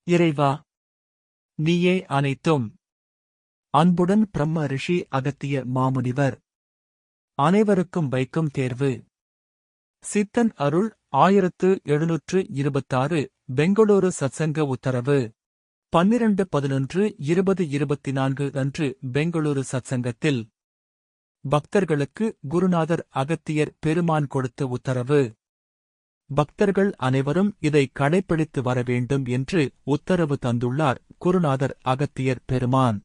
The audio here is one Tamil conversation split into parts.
இறைவா, நீயே அனைத்தும். அன்புடன் பிரம்ம ரிஷி அகத்திய மாமுனிவர். அனைவருக்கும் வைக்கும் தேர்வு. சித்தன் அருள் 1726 பெங்களூரு சத்சங்க உத்தரவு 12-11-2024 அன்று பெங்களூரு சத்சங்கத்தில் பக்தர்களுக்கு குருநாதர் அகத்தியர் பெருமான் கொடுத்த உத்தரவு. பக்தர்கள் அனைவரும் இதை கடைப்பிடித்து வர வேண்டும் என்று உத்தரவு தந்துள்ளார் குருநாதர் அகத்தியர் பெருமான்.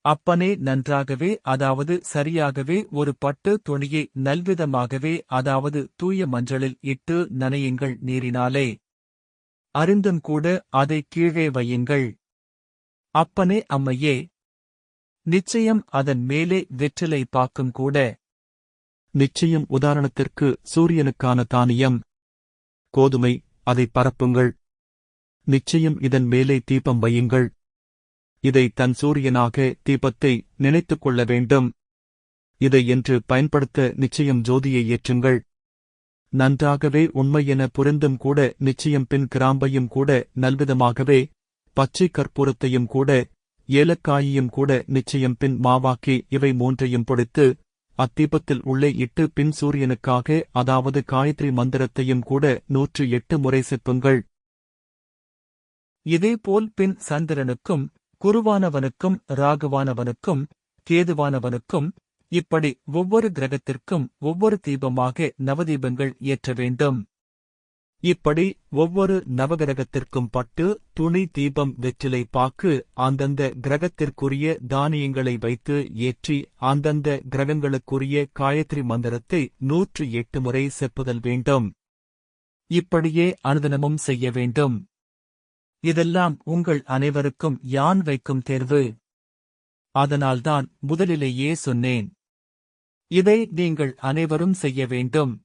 அப்பனே, நன்றாகவே, அதாவது சரியாகவே ஒரு பட்டு துணியை நல்விதமாகவே, அதாவது தூய மஞ்சளில் இட்டு நனையுங்கள் நீரினாலே. அறிந்தும் கூட அதை கீழே வையுங்கள். அப்பனே, அம்மையே, நிச்சயம் அதன் மேலே வெற்றிலை பாக்கும் கூட. நிச்சயம் உதாரணத்திற்கு சூரியனுக்கான தானியம் கோதுமை, அதை பரப்புங்கள். நிச்சயம் இதன் மேலே தீபம் வையுங்கள். இதை தன் சூரியனாக தீபத்தை நினைத்துக் கொள்ள வேண்டும். இதை என்று பயன்படுத்த நிச்சயம் ஜோதியை ஏற்றுங்கள். நன்றாகவே உண்மையென புரிந்தும் கூட நிச்சயம் பின் கிராம்பையும் கூட நல்விதமாகவே, பச்சை கற்பூரத்தையும் கூட, ஏலக்காயையும் கூட நிச்சயம் பின் மாவாக்கி இவை மூன்றையும் பொடித்து அத்தீபத்தில் உள்ளே இட்டு பின் சூரியனுக்காக, அதாவது காயத்ரி மந்திரத்தையும் கூட 108 முறை செப்புங்கள். இதேபோல் பின் சந்திரனுக்கும், குருவானவனுக்கும், ராகுவானவனுக்கும், கேதுவானவனுக்கும், இப்படி ஒவ்வொரு கிரகத்திற்கும் ஒவ்வொரு தீபமாக நவதீபங்கள் ஏற்ற வேண்டும். இப்படி ஒவ்வொரு நவகிரகத்திற்கும் பட்டு துணி தீபம் வெற்றிலை பாக்கு அந்தந்த கிரகத்திற்குரிய தானியங்களை வைத்து ஏற்றி அந்தந்த கிரகங்களுக்குரிய காயத்ரி மந்திரத்தை 108 முறை செப்புதல் வேண்டும். இப்படியே அனுதினமும் செய்ய வேண்டும். இதெல்லாம் உங்கள் அனைவருக்கும் யான் வைக்கும் தேர்வு. அதனால்தான் முதலிலேயே சொன்னேன். இதை நீங்கள் அனைவரும் செய்ய வேண்டும்.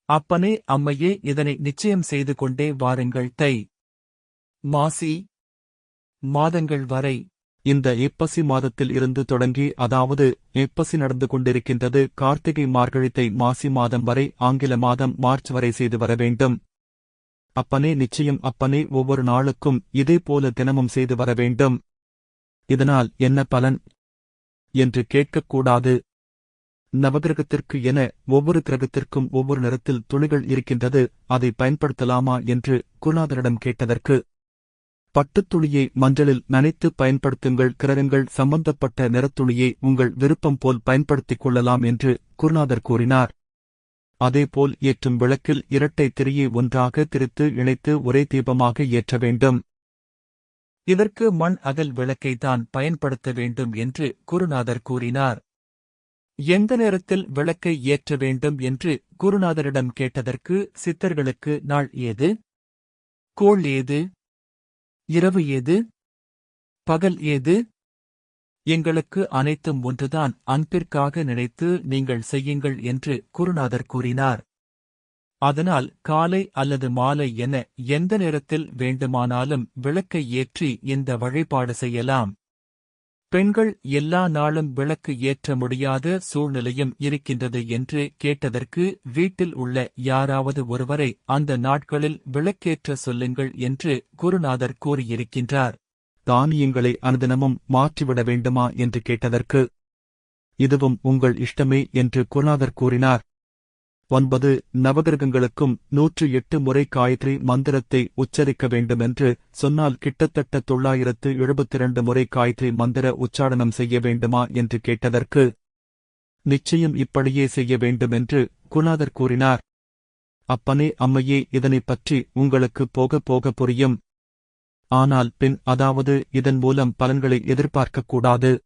அப்பனே, அம்மையே, இதனை நிச்சயம் செய்து கொண்டே வாருங்கள். தை மாசி மாதங்கள் வரை இந்த ஐப்பசி மாதத்தில் இருந்து தொடங்கி, அதாவது ஐப்பசி நடந்து கொண்டிருக்கின்றது, கார்த்திகை மார்கழி தை மாசி மாதம் வரை, ஆங்கில மாதம் மார்ச் வரை செய்து வர வேண்டும். அப்பனே, நிச்சயம் அப்பனே, ஒவ்வொரு நாளுக்கும் இதேபோல தினமும் செய்து வர வேண்டும். இதனால் என்ன பலன் என்று கேட்கக்கூடாது. நவகிரகத்திற்கு என ஒவ்வொரு கிரகத்திற்கும் ஒவ்வொரு நிறத்தில் துணிகள் இருக்கின்றது, அதை பயன்படுத்தலாமா என்று குருநாதரிடம் கேட்டதற்கு, பட்டுத்துணியை மஞ்சளில் நனைத்து பயன்படுத்துங்கள், கிரகங்கள் சம்பந்தப்பட்ட நிறத்துணியை உங்கள் விருப்பம் போல் பயன்படுத்திக் கொள்ளலாம் என்று குருநாதர் கூறினார். அதேபோல் ஏற்றும் விளக்கில் இரட்டை திரியை ஒன்றாக திரித்து இணைத்து ஒரே தீபமாக ஏற்ற வேண்டும். இதற்கு மண் அகல் விளக்கைத்தான் பயன்படுத்த வேண்டும் என்று குருநாதர் கூறினார். எந்த நேரத்தில் விளக்கை ஏற்ற வேண்டும் என்று குருநாதரிடம் கேட்டதற்கு, சித்தர்களுக்கு நாள் ஏது, கோள் ஏது, இரவு ஏது, பகல் ஏது, எங்களுக்கு அனைத்தும் ஒன்றுதான், அன்பிற்காக நினைத்து நீங்கள் செய்யுங்கள் என்று குருநாதர் கூறினார். அதனால் காலை அல்லது மாலை என எந்த நேரத்தில் வேண்டுமானாலும் விளக்கை ஏற்றி இந்த வழிபாடு செய்யலாம். பெண்கள் எல்லா நாளும் விளக்கு ஏற்ற முடியாத சூழ்நிலையும் இருக்கின்றது என்று கேட்டதற்கு, வீட்டில் உள்ள யாராவது ஒருவரை அந்த நாட்களில் விளக்கேற்ற சொல்லுங்கள் என்று குருநாதர் கூறியிருக்கின்றார். தானியங்களை அனுதினமும் மாற்றிவிட வேண்டுமா என்று கேட்டதற்கு, இதுவும் உங்கள் இஷ்டமே என்று குருநாதர் கூறினார். 9 நவகிரகங்களுக்கும் 108 முறை காயத்ரி மந்திரத்தை உச்சரிக்க வேண்டுமென்று சொன்னால் கிட்டத்தட்ட 972 முறை காயத்ரி மந்திர உச்சாரணம் செய்ய வேண்டுமா என்று கேட்டதற்கு, நிச்சயம் இப்படியே செய்ய வேண்டுமென்று குருநாதர் கூறினார். அப்பனே, அம்மையே, இதனைப் பற்றி உங்களுக்கு போக போக புரியும். ஆனால் பின், அதாவது இதன் மூலம் பலன்களை எதிர்பார்க்கக்கூடாது.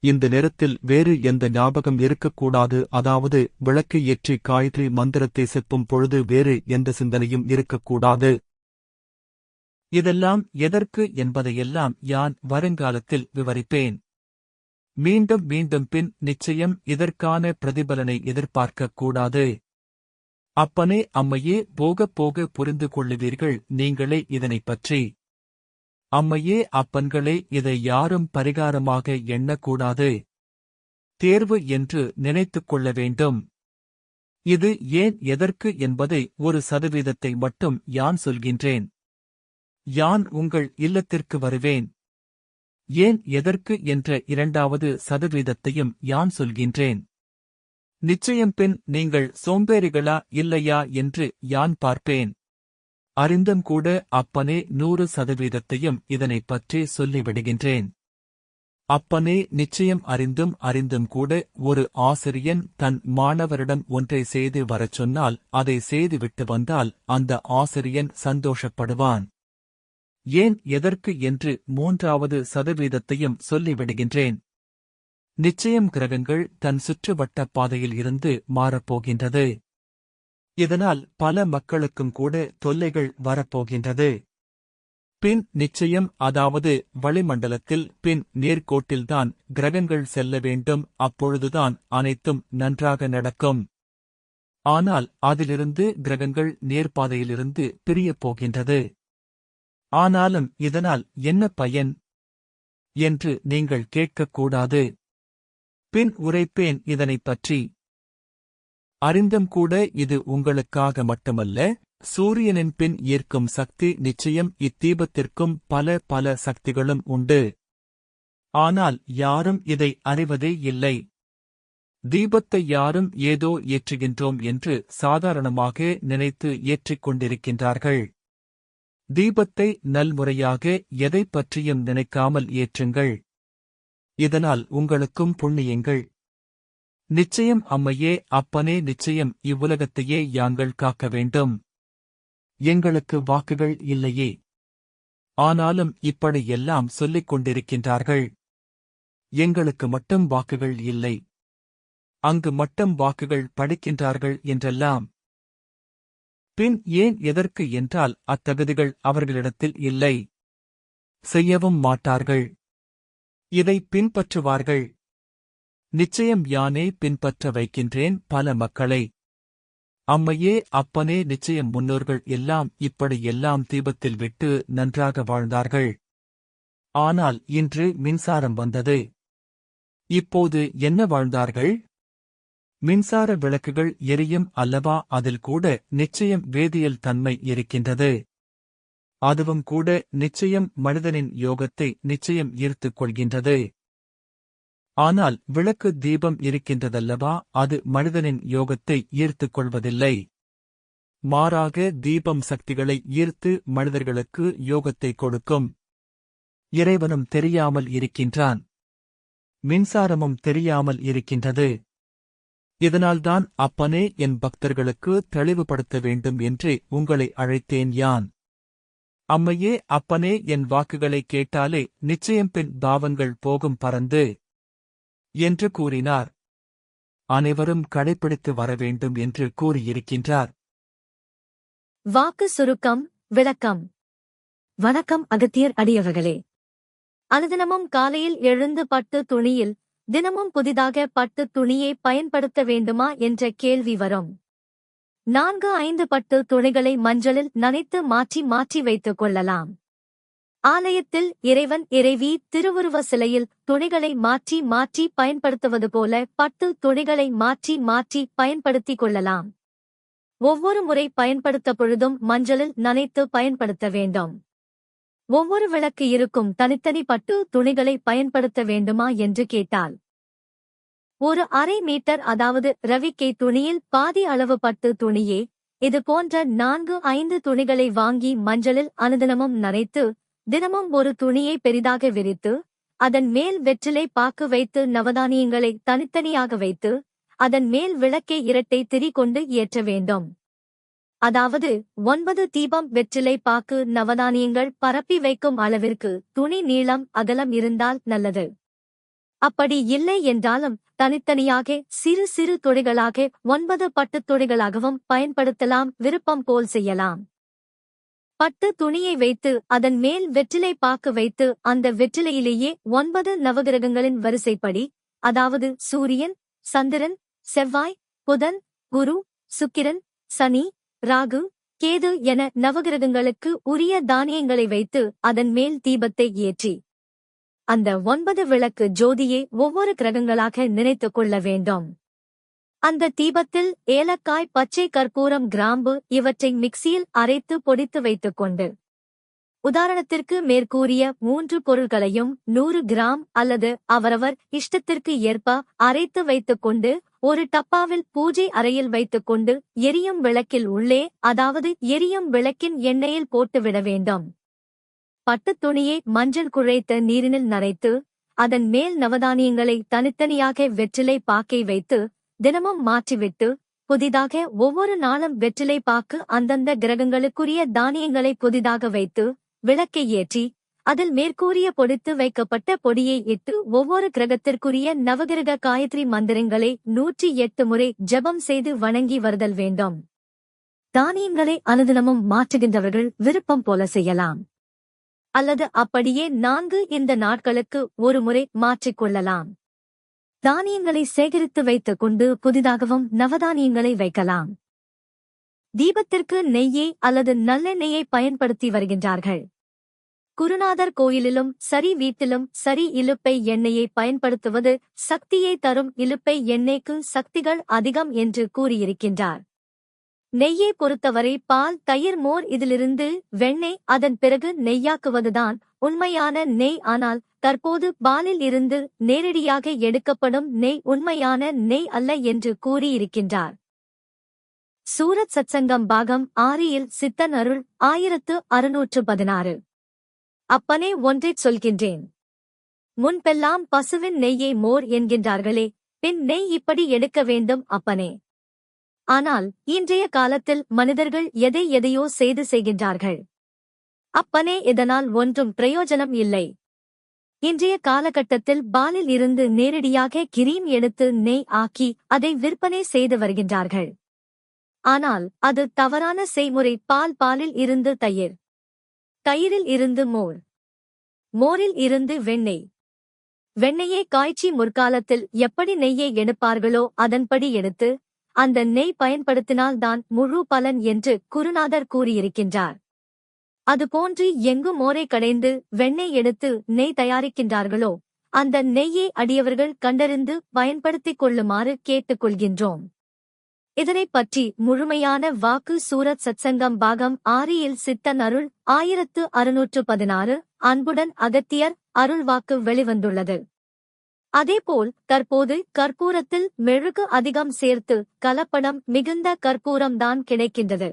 இந்த நேரத்தில் வேறு எந்த ஞாபகம் இருக்கக்கூடாது, அதாவது விளக்கை ஏற்றி காயத்ரி மந்திரத்தை செப்பும் பொழுது வேறு எந்த சிந்தனையும் இருக்கக்கூடாது. இதெல்லாம் எதற்கு என்பதையெல்லாம் யான் வருங்காலத்தில் விவரிப்பேன். மீண்டும் மீண்டும் பின் நிச்சயம் இதற்கான பிரதிபலனை எதிர்பார்க்கக்கூடாது. அப்பனே, அம்மையே, போகப் போக புரிந்து கொள்ளுவீர்கள் நீங்களே இதனைப் பற்றி. அம்மையே, அப்பன்களே, இதை யாரும் பரிகாரமாக எண்ணக்கூடாது. தேர்வு என்று நினைத்துக் கொள்ள வேண்டும். இது ஏன் எதற்கு என்பதை 1% மட்டும் யான் சொல்கின்றேன். யான் உங்கள் இல்லத்திற்கு வருவேன். ஏன் எதற்கு என்ற 2வது சதவீதத்தையும் யான் சொல்கின்றேன். நிச்சயம் பின் நீங்கள் சோம்பேறிகளா இல்லையா என்று யான் பார்ப்பேன். அறிந்தும் கூட அப்பனே 100%த்தையும் இதனைப் பற்றி சொல்லிவிடுகின்றேன். அப்பனே நிச்சயம் அறிந்தும் கூட ஒரு ஆசிரியன் தன் மாணவரிடம் ஒன்றை செய்து வரச் சொன்னால் அதை செய்துவிட்டு வந்தால் அந்த ஆசிரியன் சந்தோஷப்படுவான். ஏன் எதற்கு என்று 3வது சதவீதத்தையும் சொல்லிவிடுகின்றேன். நிச்சயம் கிரகங்கள் தன் சுற்றுவட்ட பாதையில் இருந்து மாறப்போகின்றது. இதனால் பல மக்களுக்கும் கூட தொல்லைகள் வரப்போகின்றது. பின் நிச்சயம் அதாவது வளிமண்டலத்தில் பின் நேர்கோட்டில்தான் கிரகங்கள் செல்ல வேண்டும். அப்பொழுதுதான் அனைத்தும் நன்றாக நடக்கும். ஆனால் அதிலிருந்து கிரகங்கள் நேர்பாதையிலிருந்து பிரியப் போகின்றது. ஆனாலும் இதனால் என்ன பயன் என்று நீங்கள் கேட்கக்கூடாது. பின் உரைப்பேன் இதனைப் பற்றி. அறிந்தும் கூட இது உங்களுக்காக மட்டுமல்ல, சூரியனின் பின் ஈர்க்கும் சக்தி நிச்சயம் இத்தீபத்திற்கும் பல சக்திகளும் உண்டு. ஆனால் யாரும் இதை அறிவதே இல்லை. தீபத்தை யாரும் ஏதோ ஏற்றுகின்றோம் என்று சாதாரணமாக நினைத்து ஏற்றிக் கொண்டிருக்கின்றார்கள். தீபத்தை நல்முறையாக எதைப் பற்றியும் நினைக்காமல் ஏற்றுங்கள். இதனால் உங்களுக்கும் புண்ணியங்கள். நிச்சயம் அம்மையே அப்பனே நிச்சயம் இவ்வுலகத்தையே யாங்கள் காக்க வேண்டும். எங்களுக்கு வாக்குகள் இல்லையே. ஆனாலும் இப்படி எல்லாம் சொல்லிக் கொண்டிருக்கின்றார்கள். எங்களுக்கு மட்டும் வாக்குகள் இல்லை. அங்கு மட்டும் வாக்குகள் படிக்கின்றார்கள் என்றெல்லாம். பின் ஏன் எதற்கு என்றால் அத்தகுதிகள் அவர்களிடத்தில் இல்லை. செய்யவும் மாட்டார்கள். இதை பின்பற்றுவார்கள். நிச்சயம் யானே பின்பற்ற வைக்கின்றேன் பல மக்களை. அம்மையே அப்பனே நிச்சயம் முன்னோர்கள் எல்லாம் இப்படி எல்லாம் தீபத்தில் விட்டு நன்றாக வாழ்ந்தார்கள். ஆனால் இன்று மின்சாரம் வந்தது. இப்போது என்ன வாழ்ந்தார்கள்? மின்சார விளக்குகள் எரியும் அல்லவா? அதில் கூட நிச்சயம் வேதியியல் தன்மை இருக்கின்றது. அதுவும் கூட நிச்சயம் மனிதனின் யோகத்தை நிச்சயம் ஈர்த்துக் கொள்கின்றது. ஆனால் விளக்கு தீபம் இருக்கின்றதல்லவா, அது மனிதனின் யோகத்தை ஈர்த்துக் கொள்வதில்லை. மாறாக தீபம் சக்திகளை ஈர்த்து மனிதர்களுக்கு யோகத்தை கொடுக்கும். இறைவனும் தெரியாமல் இருக்கின்றான். மின்சாரமும் தெரியாமல் இருக்கின்றது. இதனால்தான் அப்பனே என் பக்தர்களுக்கு தெளிவுபடுத்த வேண்டும் என்று உங்களை அழைத்தேன் யான். அம்மையே அப்பனே என் வாக்குகளை கேட்டாலே நிச்சயம் பின் பாவங்கள் போகும் பறந்து என்று கூறினார். அனைவரும் கடைப்பிடித்து வரவேண்டும் என்று கூறியிருக்கின்றார். வாக்கு சுருக்கம் விளக்கம். வணக்கம் அகத்தியர் அடியவர்களே. அனுதினமும் காலையில் எழுந்து பட்டு துணியில் தினமும் புதிதாக பட்டு துணியை பயன்படுத்த வேண்டுமா என்ற கேள்வி வரும். 4-5 பட்டு துணிகளை மஞ்சளில் நனைத்து மாற்றி வைத்துக் கொள்ளலாம். ஆலயத்தில் இறைவன் இறைவி திருவுருவ சிலையில் துணிகளை மாற்றி பயன்படுத்துவது போல பட்டு துணிகளை மாற்றி பயன்படுத்திக் கொள்ளலாம். ஒவ்வொரு முறை பயன்படுத்த பொழுதும் மஞ்சளில் நனைத்து பயன்படுத்த வேண்டும். ஒவ்வொரு விளக்கு இருக்கும் தனித்தனி பட்டு துணிகளை பயன்படுத்த வேண்டுமா என்று கேட்டால், ஒரு அரை மீட்டர் அதாவது ரவிக்கை துணியில் பாதி அளவு பட்டு துணியே இது போன்ற 4-5 துணிகளை வாங்கி மஞ்சளில் அனுதினமும் நனைத்து தினமும் ஒரு துணியை பெரிதாக விரித்து அதன் மேல் வெற்றிலை பாக்கு வைத்து நவதானியங்களை தனித்தனியாக வைத்து அதன் மேல் விளக்கை இரட்டை திரி கொண்டு ஏற்ற வேண்டும். அதாவது 9 தீபம் வெற்றிலை பாக்கு நவதானியங்கள் பரப்பி வைக்கும் அளவிற்கு துணி நீளம் அகலம் இருந்தால் நல்லது. அப்படி இல்லை என்றாலும் தனித்தனியாக சிறு துணிகளாக 9 பட்டுத் துணிகளாகவும் பயன்படுத்தலாம். விருப்பம் போல் செய்யலாம். பட்டு துணியை வைத்து அதன் மேல் வெற்றிலை பாக்கு வைத்து அந்த வெற்றிலையிலேயே 9 நவகிரகங்களின் வரிசைப்படி, அதாவது சூரியன், சந்திரன், செவ்வாய், புதன், குரு, சுக்கிரன், சனி, ராகு, கேது என நவகிரகங்களுக்கு உரிய தானியங்களை வைத்து அதன் மேல் தீபத்தை ஏற்றி அந்த 9 விளக்கு ஜோதியை ஒவ்வொரு கிரகங்களாக நினைத்துக் கொள்ள வேண்டும். அந்த தீபத்தில் ஏலக்காய், பச்சை கற்பூரம், கிராம்பு இவற்றை மிக்சியில் அரைத்து பொடித்து வைத்துக் கொண்டு உதாரணத்திற்கு மேற்கூறிய 3 பொருள்களையும் 100 கிராம் அல்லது அவரவர் இஷ்டத்திற்கு ஏற்ப அரைத்து வைத்துக்கொண்டு ஒரு டப்பாவில் பூஜை அறையில் வைத்துக்கொண்டு எரியும் விளக்கில் உள்ளே, அதாவது எரியும் விளக்கின் எண்ணெயில் போட்டுவிட வேண்டும். பட்டுத் துணியை மஞ்சள் குழைத்த நீரினில் நனைத்து அதன் மேல் நவதானியங்களை தனித்தனியாக வெற்றிலை பாக்கை வைத்து தினமும் மாற்றிவிட்டு புதிதாக ஒவ்வொரு நாளும் வெற்றிலை பாக்கு அந்தந்த கிரகங்களுக்குரிய தானியங்களை புதிதாக வைத்து விளக்கை ஏற்றி அதில் மேற்கூறிய பொடித்து வைக்கப்பட்ட பொடியை இட்டு ஒவ்வொரு கிரகத்திற்குரிய நவகிரக காயத்ரி மந்திரங்களை 108 முறை ஜெபம் செய்து வணங்கி வருதல் வேண்டும். தானியங்களை அனுதினமும் மாற்றுகின்றவர்கள் விருப்பம் போல செய்யலாம். அல்லது அப்படியே 4 இந்த நாட்களுக்கு ஒரு முறை மாற்றிக்கொள்ளலாம். தானியங்களை சேகரித்து வைத்துக் கொண்டு புதிதாகவும் நவதானியங்களை வைக்கலாம். தீபத்திற்கு நெய்யை அல்லது நல்லெண்ணெயை பயன்படுத்தி வருகின்றார்கள். குருநாதர் கோயிலிலும் சரி வீட்டிலும் சரி இலுப்பை எண்ணெயை பயன்படுத்துவது சக்தியை தரும். இலுப்பை எண்ணெய்க்கு சக்திகள் அதிகம் என்று கூறியிருக்கின்றார். நெய்யை பொறுத்தவரை பால், தயிர், மோர், இதிலிருந்து வெண்ணெய், அதன் பிறகு நெய்யாக்குவதுதான் உண்மையான நெய். ஆனால் தற்போது பாலில் இருந்து நேரடியாக எடுக்கப்படும் நெய் உண்மையான நெய் அல்ல என்று கூறியிருக்கின்றார். சூரத் சத்சங்கம் பாகம் 6 சித்தன் அருள் 1616. அப்பனே, ஒன்றைச் சொல்கின்றேன். முன்பெல்லாம் பசுவின் நெய்யை மோர் என்கின்றார்களே, பின் நெய் இப்படி எடுக்க வேண்டும் அப்பனே. ஆனால் இன்றைய காலத்தில் மனிதர்கள் எதையோ செய்கின்றார்கள் அப்பனே. இதனால் ஒன்றும் பிரயோஜனம் இல்லை. இன்றைய காலகட்டத்தில் பாலில் இருந்து நேரடியாக கிரீம் எடுத்து நெய் ஆக்கி அதை விற்பனை செய்து வருகின்றார்கள். ஆனால் அது தவறான செய்முறை. பாலில் இருந்து தயிர், தயிரில் இருந்து மோர், மோரில் இருந்து வெண்ணெய், வெண்ணெயை காய்ச்சி முற்காலத்தில் எப்படி நெய்யை எடுப்பார்களோ அதன்படி எடுத்து அந்த நெய் பயன்படுத்தினால்தான் முழு பலன் என்று குருநாதர் கூறியிருக்கின்றார். அதுபோன்று எங்கு மோரை கடைந்து வெண்ணெய் எடுத்து நெய் தயாரிக்கின்றார்களோ அந்த நெய்யை அடியவர்கள் கண்டறிந்து பயன்படுத்திக் கொள்ளுமாறு கேட்டுக்கொள்கின்றோம். இதனைப் பற்றி முழுமையான வாக்கு சூரத் சத்சங்கம் பாகம் 6 சித்தன் அருள் 1616 அன்புடன் அகத்தியர் அருள் வாக்கு வெளிவந்துள்ளது. அதேபோல் தற்போது கற்பூரத்தில் மெழுகு அதிகம் சேர்த்து கலப்படம் மிகுந்த கற்பூரம்தான் கிடைக்கின்றது.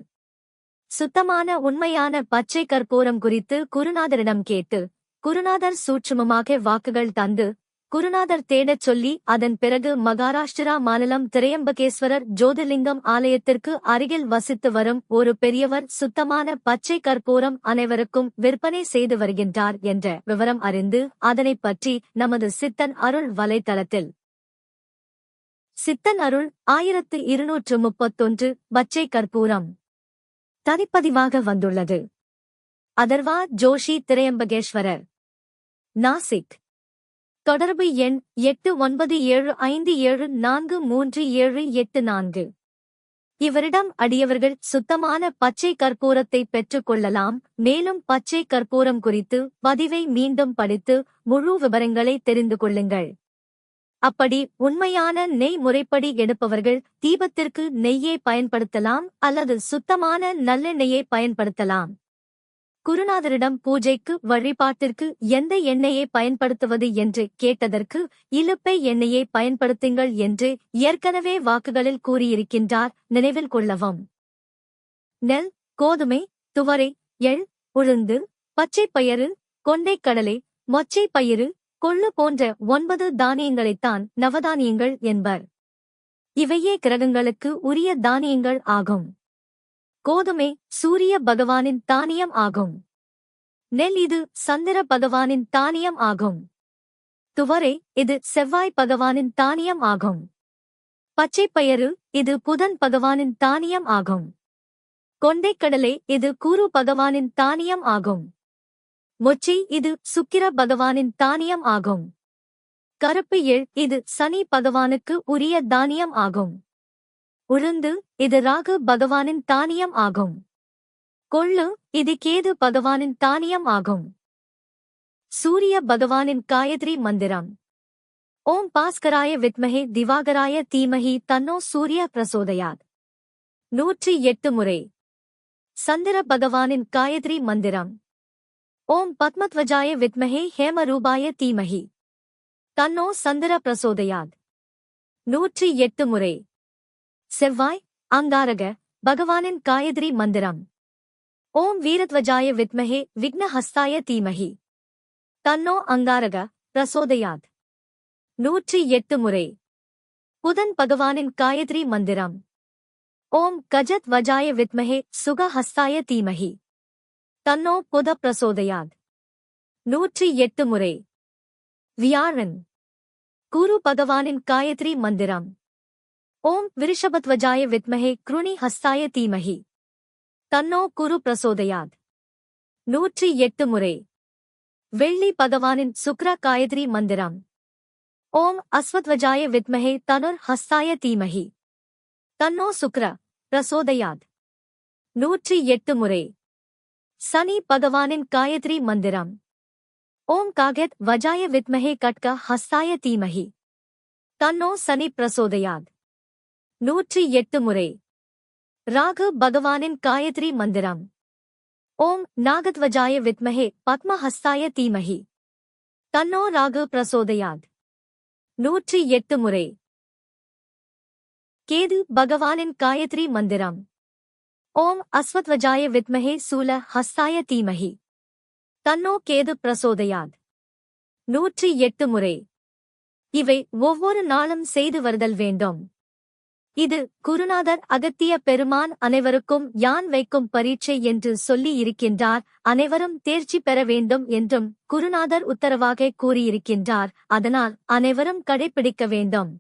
சுத்தமான உண்மையான பச்சை கற்பூரம் குறித்து குருநாதரிடம் கேட்டு குருநாதர் சூட்சுமமாக வாக்குகள் தந்து குருநாதர் தேடச் சொல்லி அதன் பிறகு மகாராஷ்டிரா மாநிலம் திரையம்பகேஸ்வரர் ஜோதிர்லிங்கம் ஆலயத்திற்கு அருகில் வசித்து வரும் ஒரு பெரியவர் சுத்தமான பச்சை கற்பூரம் அனைவருக்கும் விற்பனை செய்து வருகின்றார் என்ற விவரம் அறிந்து அதனைப் பற்றி நமது சித்தன் அருள் வலைத்தளத்தில் சித்தன் அருள் 1231 பச்சை கற்பூரம் தனிப்பதிவாக வந்துள்ளது. அதர்வா ஜோஷி, திரையம்பகேஸ்வரர், நாசிக். தொடர்பு எண் 8975743784. இவரிடம் அடியவர்கள் சுத்தமான பச்சை கற்பூரத்தை பெற்றுக் கொள்ளலாம். மேலும் பச்சை கற்பூரம் குறித்து பதிவை மீண்டும் படித்து முழு விவரங்களை தெரிந்து கொள்ளுங்கள். அப்படி உண்மையான நெய் முறைப்படி எடுப்பவர்கள் தீபத்திற்கு நெய்யை பயன்படுத்தலாம் அல்லது சுத்தமான நல்லெண்ணெயை பயன்படுத்தலாம். குருநாதரிடம் பூஜைக்கு வழிபாட்டிற்கு எந்த எண்ணெயை பயன்படுத்துவது என்று கேட்டதற்கு இலுப்பை எண்ணெயை பயன்படுத்துங்கள் என்று ஏற்கனவே வாக்குகளில் கூறியிருக்கின்றார், நினைவில் கொள்ளவும். நெல், கோதுமை, துவரை, எள், உளுந்து, பச்சைப்பயிறு, கொண்டைக்கடலை, மொச்சை பயிறு, கொள்ளு போன்ற 9 தானியங்களைத்தான் நவதானியங்கள் என்பர். இவையே கிரகங்களுக்கு உரிய தானியங்கள் ஆகும். கோதுமை சூரிய பகவானின் தானியம் ஆகும். நெல் இது சந்திர பகவானின் தானியம் ஆகும். துவரை இது செவ்வாய் பகவானின் தானியம் ஆகும். பச்சைப்பயிறு இது புதன் பகவானின் தானியம் ஆகும். கொண்டைக்கடலை இது குரு பகவானின் தானியம் ஆகும். மொச்சை இது சுக்கிர பகவானின் தானியம் ஆகும். கருப்பு எள் இது சனி பகவானுக்கு உரிய தானியம் ஆகும். உளுந்து இது ராகு பகவானின் தானியம் ஆகும். கொள்ளு இது கேது பகவானின் தானியம் ஆகும். சூரிய பகவானின் காயத்ரி மந்திரம் ஓம் பாஸ்கராய வித்மஹே திவாகராய தீமஹி தன்னோ சூரிய பிரசோதயாத் 108 முறை. சந்திர பகவானின் காயத்ரி மந்திரம் ஓம் பத்மத்வஜாய வித்மஹே ஹேமரூபாய தீமஹி தன்னோ சந்திர பிரசோதயாத். 108 முறை. செவ்வாய், அங்காரக, பகவானின் காயத்ரி மந்திரம். ஓம் வீரத்வஜாய வித்மஹே விக்னஹஸ்தாய தீமஹி தன்னோ அங்காரக பிரசோதயாத். 108 முறை. புதன் பகவானின் காயத்ரி மந்திரம். ஓம் கஜத் வஜாய வித்மஹே சுகஹஸ்தாய தீமஹி தன்னோ புத பிரசோதயாத். 108 முறை. வியாழன். குரு பகவானின் காயத்ரி மந்திரம். ஓம் விருஷபத்வஜாய வித்மஹே க்ருணி ஹஸ்தாய தீமஹி தன்னோ குரு பிரசோதயாத். 108 முறை. வெள்ளி பகவானின் சுக்ர காயத்ரி மந்திரம். ஓம் அஸ்வத்வஜாய வித்மஹே தனுர் ஹஸ்தாய தீமஹி தன்னோ சுக்ர பிரசோதயாத். 108 முறை. சனி பகவானின் காயத்ரி மந்திரம். ஓம் காகத் வஜாய வித்மஹே கட்க ஹஸ்தாய தீமஹி தன்னோ சனி பிரசோதயாத். 108 முறை. ராகு பகவானின் காயத்ரி மந்திரம். ஓம் நாகத்வஜாய வித்மஹே பத்மஹஸ்தாய தீமஹி தன்னோ ராகு பிரசோதயாத். 108 முறை. கேது பகவானின் காயத்ரி மந்திரம். ஓம் அஸ்வத்வஜாய வித்மஹே சூல ஹஸ்தாய தீமஹி தன்னோ கேது பிரசோதயாத். 108 முறை. இவை ஒவ்வொரு நாளும் செய்து வருதல் வேண்டும். இது குருநாதர் அகத்திய பெருமான் அனைவருக்கும் யான் வைக்கும் பரீட்சை என்று சொல்லி இருக்கின்றார். அனைவரும் தேர்ச்சி பெற வேண்டும் என்றும் குருநாதர் உத்தரவாக கூறியிருக்கின்றார். அதனால் அனைவரும் கடைபிடிக்க வேண்டும்.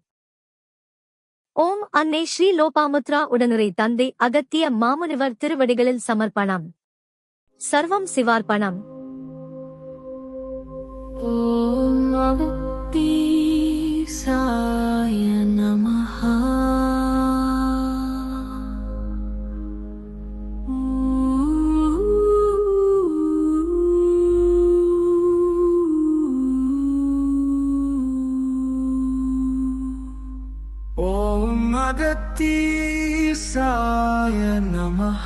ஓம் அன்னை ஸ்ரீ லோபாமுத்ரா உடனுரை தந்தை அகத்திய மாமுனிவர் திருவடிகளில் சமர்ப்பணம். சர்வம் சிவார்ப்பணம். ஓம் அகத்தீசாய நமஹ. ஓம் அகத்தீசாய நமஹ.